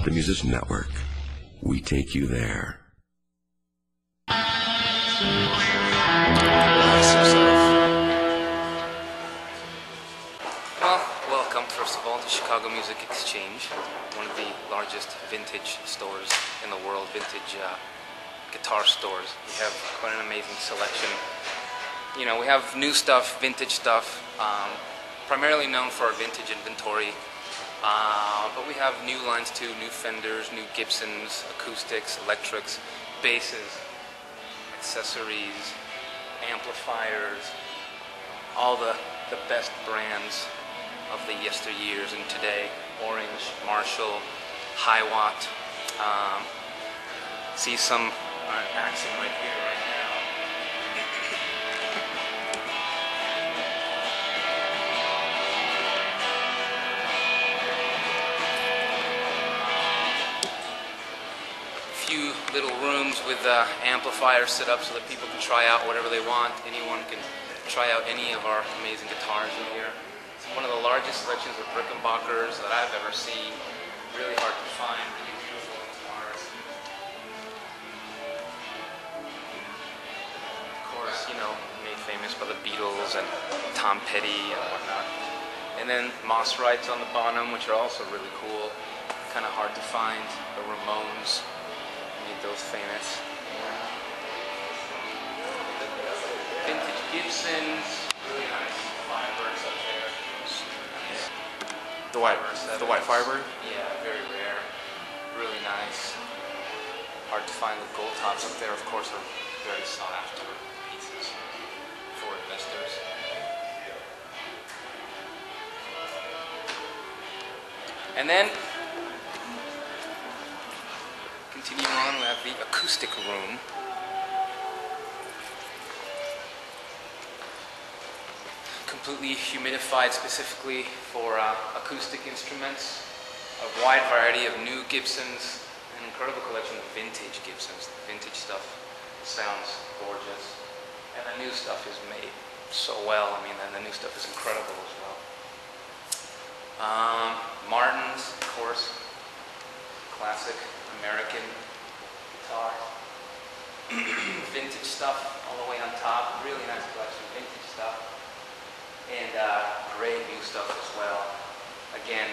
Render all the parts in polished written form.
The Musician Network. We take you there. Well, welcome first of all to Chicago Music Exchange, one of the largest vintage stores in the world, vintage guitar stores. We have quite an amazing selection. You know, we have new stuff, vintage stuff, primarily known for our vintage inventory. But we have new lines too, new Fenders, new Gibsons, acoustics, electrics, basses, accessories, amplifiers, all the best brands of the yesteryears and today. Orange, Marshall, Hiwatt. See some accent right here, right now. Few little rooms with amplifiers set up so that people can try out whatever they want. Anyone can try out any of our amazing guitars in here. It's one of the largest selections of Rickenbackers that I've ever seen. Really hard to find. Really beautiful guitars. Of course, you know, made famous by the Beatles and Tom Petty and whatnot. And then Moss Rights on the bottom, which are also really cool. Kind of hard to find. The Ramones. Those famous vintage Gibsons, really nice Firebirds up there. Nice. The white Firebird? Yeah, very rare. Really nice. Hard to find. The gold tops up there, of course, are very sought after pieces for investors. And then continue on, we have the acoustic room. Completely humidified specifically for acoustic instruments. A wide variety of new Gibsons, an incredible collection of vintage Gibsons. The vintage stuff sounds gorgeous. And the new stuff is made so well. I mean, the new stuff is incredible as well. Martins, of course, classic American guitar. Vintage stuff all the way on top. Really nice collection of vintage stuff. And great new stuff as well. Again,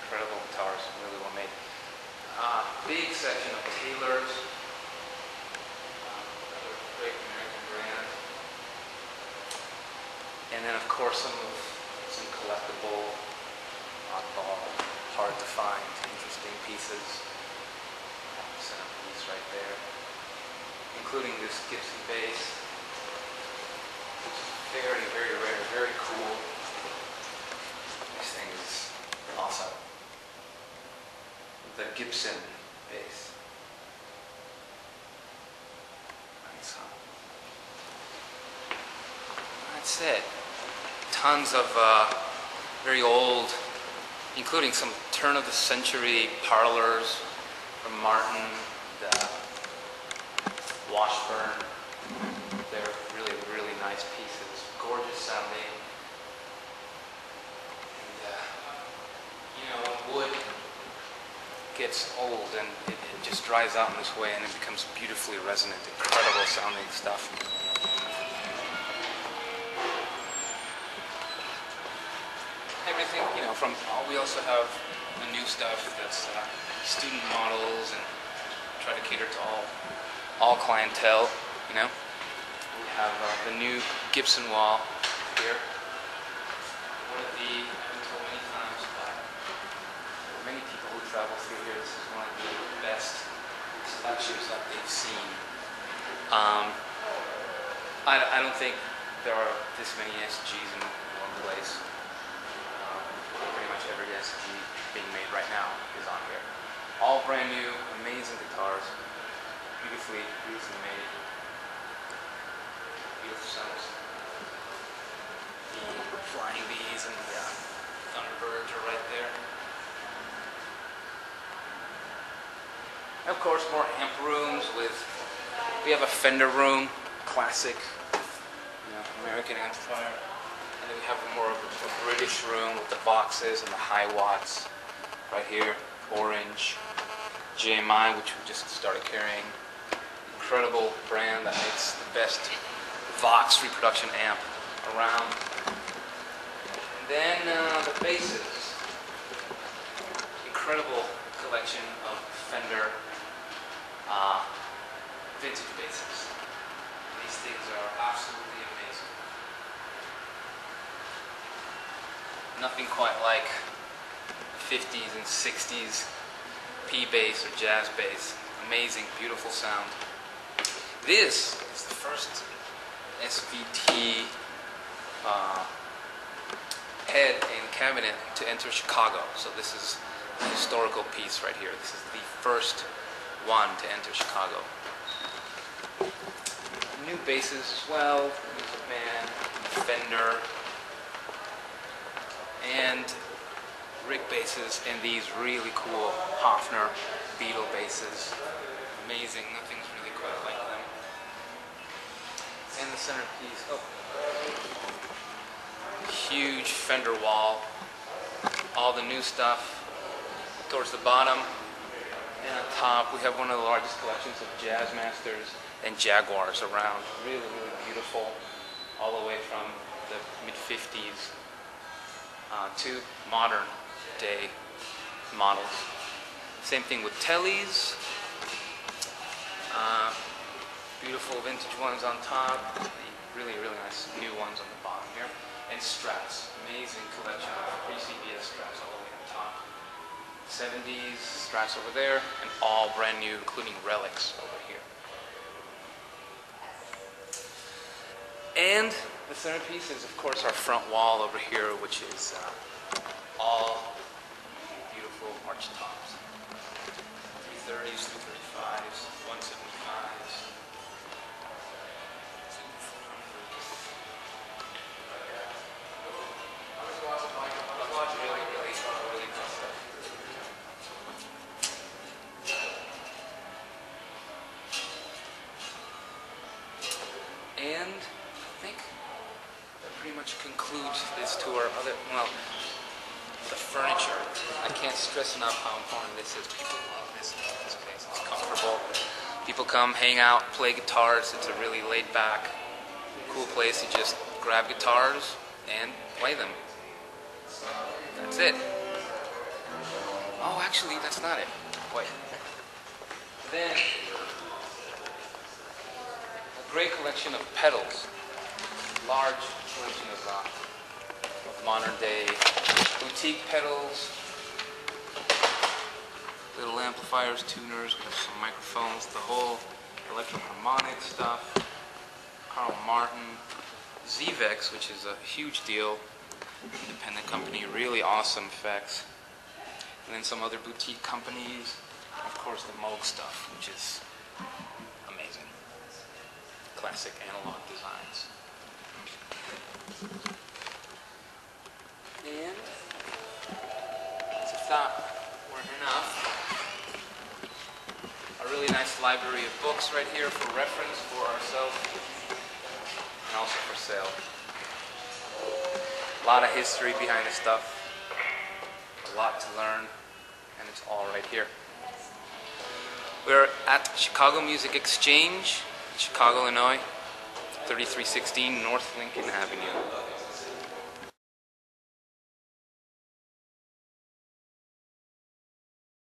incredible guitars, really well made. Big section of Taylors. Another great American brand. And then of course some collectible, oddball, hard to find, interesting pieces. Centerpiece right there, including this Gibson bass, which is very, very rare, very cool. This thing is awesome. The Gibson bass. Nice, huh? That's it. Tons of very old, including some turn-of-the-century parlors from Martin, the Washburn. They're really, really nice pieces. Gorgeous sounding. And, you know, when wood gets old and it just dries out in this way and it becomes beautifully resonant, incredible sounding stuff. Everything, you know, we also have the new stuff that's student models and try to cater to all clientele, you know. We have the new Gibson wall here. One of the, I've been told many times by many people who travel through here, this is one of the best selections that they've seen. I don't think there are this many SGs in one place. Pretty much every SG being made right now is on here. All brand new, amazing guitars, beautifully made, beautiful sounds. The Flying Bees and the Thunderbirds are right there. And of course, more amp rooms we have a Fender room, classic, you know, American amplifier. And then we have more of a British room with the Voxes and the high watts. Right here, orange, JMI, which we just started carrying. Incredible brand that makes the best Vox reproduction amp around. And then the basses. Incredible collection of Fender vintage basses. These things are absolutely amazing. Nothing quite like 50s and 60s P bass or jazz bass. Amazing, beautiful sound. This is the first SVT head and cabinet to enter Chicago. So this is a historical piece right here. This is the first one to enter Chicago. New basses as well, Music Man, Fender, and Rick basses, and these really cool Hofner Beetle basses. Amazing, nothing's really quite like them. And the centerpiece, huge Fender wall, all the new stuff towards the bottom, and on top we have one of the largest collections of Jazz Masters and Jaguars around. Really, really beautiful, all the way from the mid-50s to modern day models. Same thing with Tellys, beautiful vintage ones on top, the really, really nice new ones on the bottom here, and Strats. Amazing collection of pre-CBS Strats all the way on top. 70s Strats over there, and all brand new, including relics over here. And the centerpiece is, of course, our front wall over here, which is all beautiful arch tops. 330s, 335s, 175s. Really good stuff. And I think that pretty much concludes this tour. The furniture. I can't stress enough how important this is. People love this place. It's comfortable. People come, hang out, play guitars. It's a really laid-back, cool place to just grab guitars and play them. That's it. Oh, actually, that's not it. Wait. Then, a great collection of pedals. Large collection of modern-day boutique pedals, little amplifiers, tuners, we have some microphones, the whole electro-harmonic stuff, Carl Martin, Zvex, which is a huge deal, independent company, really awesome effects, and then some other boutique companies, and of course the Moog stuff, which is amazing. Classic analog designs. And as if that weren't enough, a really nice library of books right here for reference for ourselves and also for sale. A lot of history behind this stuff, a lot to learn, and it's all right here. We're at Chicago Music Exchange, Chicago, Illinois, 3316 North Lincoln Avenue.